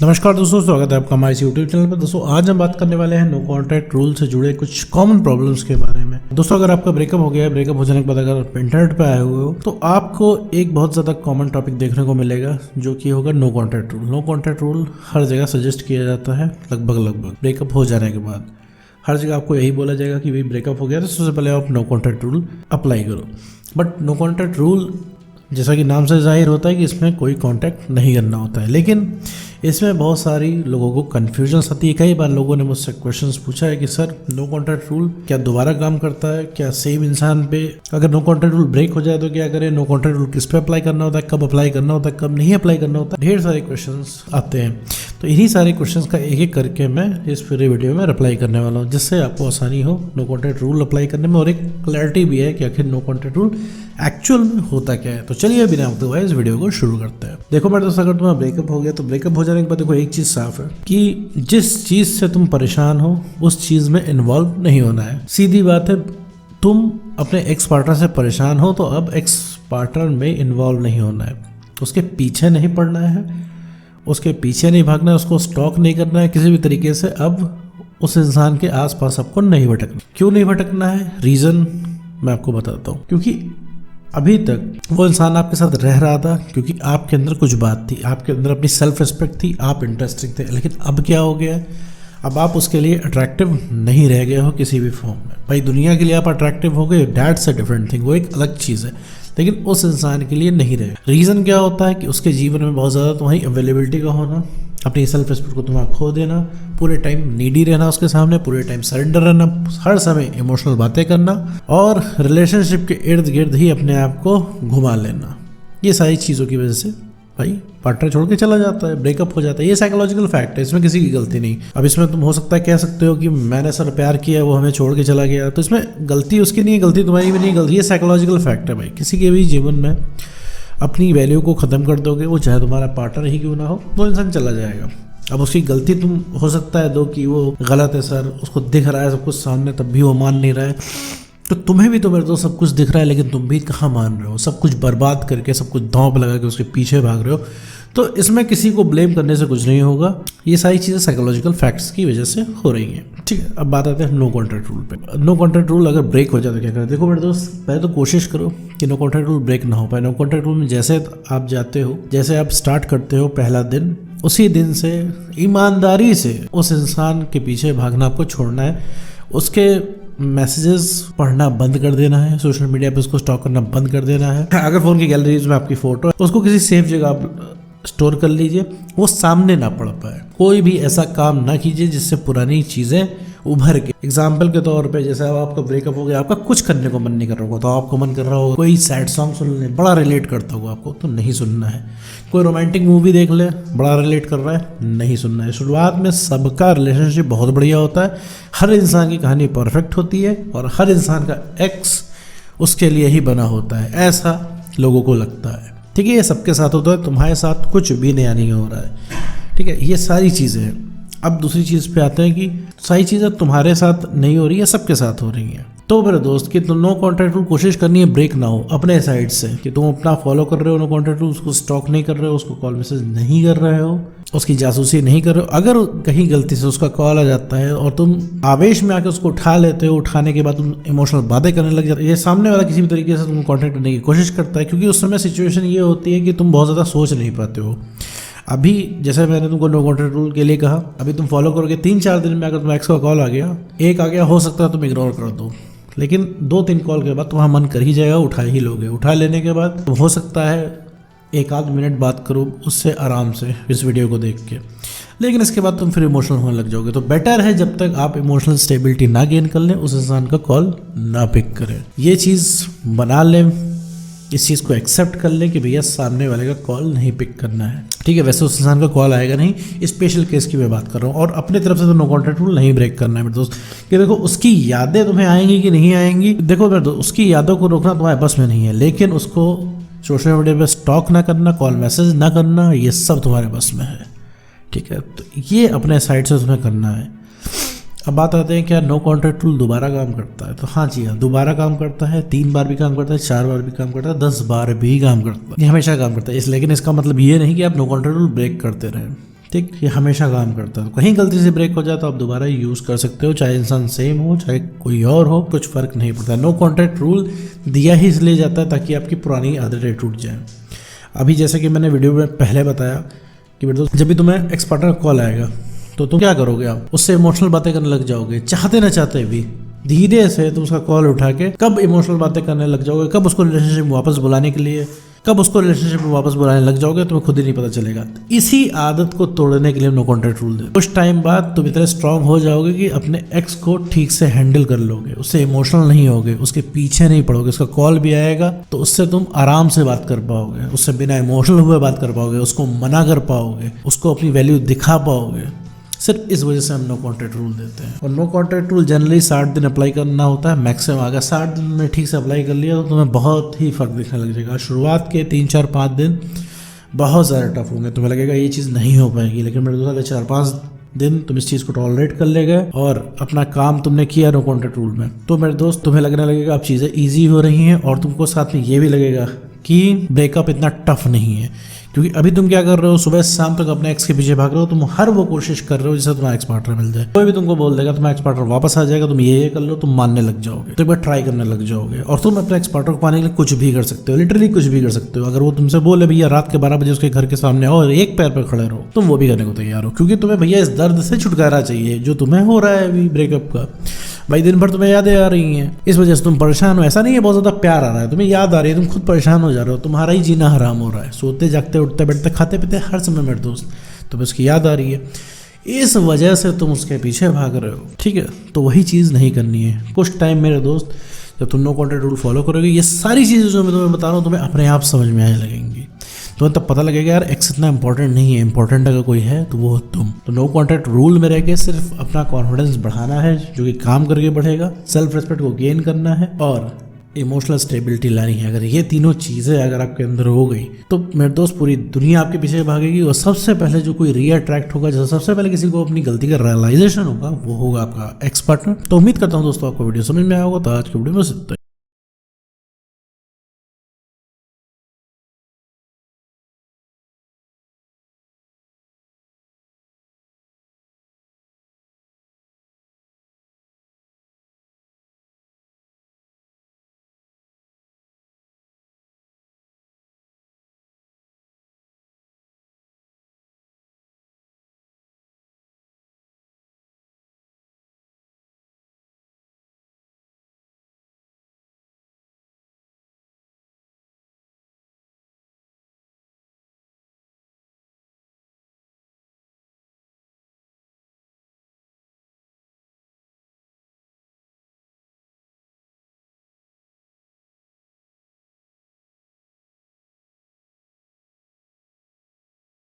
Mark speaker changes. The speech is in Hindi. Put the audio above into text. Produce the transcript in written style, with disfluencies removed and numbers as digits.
Speaker 1: नमस्कार दोस्तों, स्वागत है आपका हमारे इस यूट्यूब चैनल पर। दोस्तों आज हम बात करने वाले हैं नो कॉन्टैक्ट रूल से जुड़े कुछ कॉमन प्रॉब्लम्स के बारे में। दोस्तों अगर आपका ब्रेकअप हो गया है, ब्रेकअप हो जाने के बाद अगर आप इंटरनेट पे आए हुए हो तो आपको एक बहुत ज़्यादा कॉमन टॉपिक देखने को मिलेगा जो कि होगा no contact rule. No contact rule हर जगह सजेस्ट किया जाता है, लगभग ब्रेकअप हो जाने के बाद हर जगह आपको यही बोला जाएगा कि भाई ब्रेकअप हो गया तो सबसे पहले आप नो कॉन्टैक्ट रूल अप्लाई करो। बट नो कॉन्टैक्ट रूल जैसा कि नाम से जाहिर होता है कि इसमें कोई कांटेक्ट नहीं करना होता है, लेकिन इसमें बहुत सारी लोगों को कन्फ्यूजन आती है। कई बार लोगों ने मुझसे क्वेश्चंस पूछा है कि सर नो कॉन्टैक्ट रूल क्या दोबारा काम करता है, क्या सेम इंसान पे अगर नो कॉन्टैक्ट रूल ब्रेक हो जाए तो क्या करें, नो कॉन्टैक्ट रूल किस पे अप्लाई करना होता है, कब अप्लाई करना होता है, कब नहीं अप्लाई करना होता है। ढेर सारे क्वेश्चंस आते हैं, तो इन्हीं सारे क्वेश्चंस का एक एक करके मैं इस पूरे वीडियो में रिप्लाई करने वाला हूँ, जिससे आपको आसानी हो नो कॉन्टैक्ट रूल अप्लाई करने में और एक क्लैरिटी भी है कि आखिर नो कॉन्टैक्ट रूल एक्चुअल में होता क्या है। तो चलिए बिना वक्त गवाए इस वीडियो को शुरू करते हैं। देखो मेरे दोस्त, अगर तुम्हारा ब्रेकअप हो गया तो ब्रेकअप हो जाने के बाद देखो एक चीज साफ है कि जिस चीज से तुम परेशान हो उस चीज में इन्वॉल्व नहीं होना है। सीधी बात है, तुम अपने एक्स पार्टनर से परेशान हो तो अब एक्स पार्टनर में इन्वॉल्व नहीं होना है, उसके पीछे नहीं पड़ना है, उसके पीछे नहीं भागना है, उसको स्टॉक नहीं करना है किसी भी तरीके से। अब उस इंसान के आसपास आपको नहीं भटकना। क्यों नहीं भटकना है, रीजन मैं आपको बताता हूँ। क्योंकि अभी तक वो इंसान आपके साथ रह रहा था क्योंकि आपके अंदर कुछ बात थी, आपके अंदर अपनी सेल्फ रिस्पेक्ट थी, आप इंटरेस्टिंग थे। लेकिन अब क्या हो गया है, अब आप उसके लिए अट्रैक्टिव नहीं रह गए हो किसी भी फॉर्म में। भाई दुनिया के लिए आप अट्रैक्टिव हो गए, दैट्स अ डिफरेंट थिंग, वो एक अलग चीज़ है, लेकिन उस इंसान के लिए नहीं रहे। रीज़न क्या होता है कि उसके जीवन में बहुत ज़्यादा तुम्हारी अवेलेबिलिटी का होना, अपनी सेल्फ रिस्पेक्ट को तुम्हारा खो देना, पूरे टाइम नीडी रहना उसके सामने, पूरे टाइम सरेंडर रहना, हर समय इमोशनल बातें करना और रिलेशनशिप के इर्द गिर्द ही अपने आप को घुमा लेना। ये सारी चीज़ों की वजह से भाई पार्टनर छोड़ के चला जाता है, ब्रेकअप हो जाता है। ये साइकोलॉजिकल फैक्ट है, इसमें किसी की गलती नहीं। अब इसमें तुम हो सकता है कह सकते हो कि मैंने सर प्यार किया, वो हमें छोड़ के चला गया, तो इसमें गलती उसकी नहीं है, गलती तुम्हारी भी नहीं, गलती ये साइकोलॉजिकल फैक्ट है। भाई किसी के भी जीवन में अपनी वैल्यू को ख़त्म कर दोगे, वो चाहे तुम्हारा पार्टनर ही क्यों ना हो, वो इंसान चला जाएगा। अब उसकी गलती तुम हो सकता है दो कि वो गलत है सर, उसको दिख रहा है सब कुछ सामने, तब भी वो मान नहीं रहा है। तो तुम्हें भी तो मेरे दोस्त सब कुछ दिख रहा है, लेकिन तुम भी कहाँ मान रहे हो, सब कुछ बर्बाद करके, सब कुछ दांव पे लगा के उसके पीछे भाग रहे हो। तो इसमें किसी को ब्लेम करने से कुछ नहीं होगा, ये सारी चीज़ें साइकोलॉजिकल फैक्ट्स की वजह से हो रही हैं। ठीक है, अब बात आते हैं नो कॉन्टैक्ट रूल पे। नो कॉन्टैक्ट रूल अगर ब्रेक हो जाए तो क्या करें। देखो मेरे दोस्त, पहले तो कोशिश करो कि नो कॉन्टैक्ट रूल ब्रेक ना हो पाए। नो कॉन्टैक्ट रूल में जैसे आप जाते हो, जैसे आप स्टार्ट करते हो पहला दिन, उसी दिन से ईमानदारी से उस इंसान के पीछे भागना आपको छोड़ना है। उसके मैसेजेस पढ़ना बंद कर देना है, सोशल मीडिया पे उसको स्टॉक करना बंद कर देना है। अगर फ़ोन की गैलरीज में आपकी फ़ोटो है, उसको किसी सेफ जगह आप स्टोर कर लीजिए, वो सामने ना पड़ पाए। कोई भी ऐसा काम ना कीजिए जिससे पुरानी चीज़ें उभर के, एग्जाम्पल के तौर पे जैसे अब आपका ब्रेकअप हो गया, आपका कुछ करने को मन नहीं कर रहा होगा, तो आपको मन कर रहा होगा कोई सैड सॉन्ग सुन ले, बड़ा रिलेट करता होगा आपको, तो नहीं सुनना है। कोई रोमांटिक मूवी देख ले, बड़ा रिलेट कर रहा है, नहीं सुनना है। शुरुआत में सबका रिलेशनशिप बहुत बढ़िया होता है, हर इंसान की कहानी परफेक्ट होती है और हर इंसान का एक्स उसके लिए ही बना होता है, ऐसा लोगों को लगता है। ठीक है, ये सबके साथ होता है, तुम्हारे साथ कुछ भी नया नहीं हो रहा है। ठीक है, ये सारी चीज़ें हैं। अब दूसरी चीज़ पे आते हैं कि सारी चीज़ें तुम्हारे साथ नहीं हो रही है, सबके साथ हो रही हैं। तो मेरे दोस्त कि तुम नो कॉन्टैक्ट रूल कोशिश करनी है ब्रेक ना हो अपने साइड से, कि तुम अपना फॉलो कर रहे हो नो कॉन्टैक्ट रूल, उसको स्टॉक नहीं कर रहे हो, उसको कॉल मैसेज नहीं कर रहे हो, उसकी जासूसी नहीं कर रहे हो। अगर कहीं गलती से उसका कॉल आ जाता है और तुम आवेश में आके उसको उठा लेते हो, उठाने के बाद तुम इमोशनल बातें करने लग जाते हो, ये सामने वाला किसी भी तरीके से तुम कॉन्टैक्ट करने की कोशिश करता है, क्योंकि उस समय सिचुएशन ये होती है कि तुम बहुत ज़्यादा सोच नहीं पाते हो। अभी जैसे मैंने तुमको नो कॉन्टैक्ट रूल के लिए कहा, अभी तुम फॉलो करोगे, 3-4 दिन में अगर तुम एक्स का कॉल आ गया, एक आ गया, हो सकता है तुम इग्नोर कर दो, लेकिन 2-3 कॉल के बाद तुम्हारा मन कर ही जाएगा, उठा ही लोगे। उठा लेने के बाद हो सकता है 1-आध मिनट बात करो उससे आराम से इस वीडियो को देख के, लेकिन इसके बाद तुम फिर इमोशनल होने लग जाओगे। तो बेटर है जब तक आप इमोशनल स्टेबिलिटी ना गेन कर लें, उस इंसान का कॉल ना पिक करें। ये चीज़ बना लें, इस चीज़ को एक्सेप्ट कर ले कि भैया सामने वाले का कॉल नहीं पिक करना है। ठीक है, वैसे उस इंसान का कॉल आएगा नहीं, स्पेशल केस की मैं बात कर रहा हूँ। और अपनी तरफ से तो नो कॉन्टैक्ट रूल नहीं ब्रेक करना है मेरे दोस्त, कि देखो उसकी यादें तुम्हें आएंगी कि नहीं आएंगी। देखो मेरे दोस्त, उसकी यादों को रोकना तुम्हारे बस में नहीं है, लेकिन उसको सोशल मीडिया पर स्टॉक ना करना, कॉल मैसेज ना करना, ये सब तुम्हारे बस में है। ठीक है, तो ये अपने साइड से तुम्हें करना है। अब बात आते हैं क्या नो कॉन्टैक्ट रूल दोबारा काम करता है। तो हाँ जी हाँ, दोबारा काम करता है, 3 बार भी काम करता है, 4 बार भी काम करता है, 10 बार भी काम करता है, ये हमेशा काम करता है। लेकिन इसका मतलब ये नहीं कि आप नो कॉन्टैक्ट रूल ब्रेक करते रहें। ठीक, ये हमेशा काम करता है। कहीं गलती से ब्रेक हो जाए तो आप दोबारा यूज़ कर सकते हो, चाहे इंसान सेम हो चाहे कोई और हो, कुछ फ़र्क नहीं पड़ता। नो कॉन्टैक्ट रूल दिया ही इसलिए जाता है ताकि आपकी पुरानी आदतें टूट जाएँ। अभी जैसे कि मैंने वीडियो में पहले बताया कि मेरे दोस्त, जब भी तुम्हें एक्स पार्टनर का कॉल आएगा तो तुम क्या करोगे, आप उससे इमोशनल बातें करने लग जाओगे, चाहते ना चाहते भी। धीरे से तुम उसका कॉल उठा के कब इमोशनल बातें करने लग जाओगे, कब उसको रिलेशनशिप में वापस बुलाने के लिए, कब उसको रिलेशनशिप में वापस बुलाने लग जाओगे, तुम्हें खुद ही नहीं पता चलेगा। इसी आदत को तोड़ने के लिए नो कॉन्टैक्ट रूल दे। कुछ टाइम बाद तुम इतने स्ट्रांग हो जाओगे कि अपने एक्स को ठीक से हैंडल कर लोगे, उससे इमोशनल नहीं होगे, उसके पीछे नहीं पड़ोगे। उसका कॉल भी आएगा तो उससे तुम आराम से बात कर पाओगे, उससे बिना इमोशनल हुए बात कर पाओगे, उसको मना कर पाओगे, उसको अपनी वैल्यू दिखा पाओगे। सिर्फ इस वजह से हम नो कॉन्टैक्ट रूल देते हैं। और नो कॉन्टैक्ट रूल जनरली 60 दिन अप्लाई करना होता है मैक्सिमम। अगर 60 दिन में ठीक से अप्लाई कर लिया तो तुम्हें बहुत ही फर्क दिखने लग जाएगा। शुरुआत के 3-4-5 दिन बहुत ज़्यादा टफ होंगे, तुम्हें लगेगा ये चीज़ नहीं हो पाएगी, लेकिन मेरे दोस्त 4-5 दिन तुम इस चीज़ को टॉलरेट कर ले गए और अपना काम तुमने किया नो कॉन्टैक्ट रूल में, तो मेरे दोस्त तुम्हें लगने लगेगा अब चीज़ें ईजी हो रही हैं। और तुमको साथ में ये भी लगेगा कि ब्रेकअप इतना टफ नहीं है, क्योंकि अभी तुम क्या कर रहे हो, सुबह से शाम तक अपने एक्स के पीछे भाग रहे हो। तुम हर वो कोशिश कर रहे हो जिससे तुम्हारा एक्स पार्टनर मिल जाए। कोई भी तुमको बोल देगा तुम्हारा एक्स पार्टनर वापस आ जाएगा, तुम ये कर लो, तुम मानने लग जाओगे, तो एक बार ट्राई करने लग जाओगे। और तुम अपने एक्स पार्टनर को पाने के लिए कुछ भी कर सकते हो, लिटरली कुछ भी कर सकते हो। अगर वो तुमसे बोले भैया रात के 12 बजे उसके घर के सामने आओ और एक पैर पर खड़े रहो, तुम वो भी करने को तैयार हो, क्योंकि तुम्हें भैया इस दर्द से छुटकारा चाहिए जो तुम्हें हो रहा है अभी ब्रेकअप का। भाई दिन भर तुम्हें यादें आ रही हैं, इस वजह से तुम परेशान हो। ऐसा नहीं है बहुत ज़्यादा प्यार आ रहा है, तुम्हें याद आ रही है, तुम खुद परेशान हो जा रहे हो, तुम्हारा ही जीना हराम हो रहा है। सोते जागते उठते बैठते खाते पीते हर समय मेरे दोस्त तुम्हें उसकी याद आ रही है, इस वजह से तुम उसके पीछे भाग रहे हो। ठीक है, तो वही चीज़ नहीं करनी है। कुछ टाइम मेरे दोस्त जब तुम नो कॉन्टैक्ट रूल फॉलो करोगे, ये सारी चीज़ें जो मैं तुम्हें बता रहा हूँ तुम्हें अपने आप समझ में आने लगेंगी। तो तब पता लगेगा यार एक्स इतना इंपॉर्टेंट नहीं है, इंपॉर्टेंट अगर कोई है तो वो तुम। तो नो कॉन्टैक्ट रूल में रह के सिर्फ अपना कॉन्फिडेंस बढ़ाना है, जो कि काम करके बढ़ेगा, सेल्फ रिस्पेक्ट को गेन करना है और इमोशनल स्टेबिलिटी लानी है। अगर ये तीनों चीज़ें अगर आपके अंदर हो गई तो मेरे दोस्त पूरी दुनिया आपके पीछे भागेगी। और सबसे पहले जो कोई रीअट्रैक्ट होगा, जैसे सबसे पहले किसी को अपनी गलती का रियलाइजेशन होगा, वो होगा आपका एक्स पार्टनर। तो उम्मीद करता हूँ दोस्तों आपको वीडियो समझ में आया होगा। तो आज की वीडियो में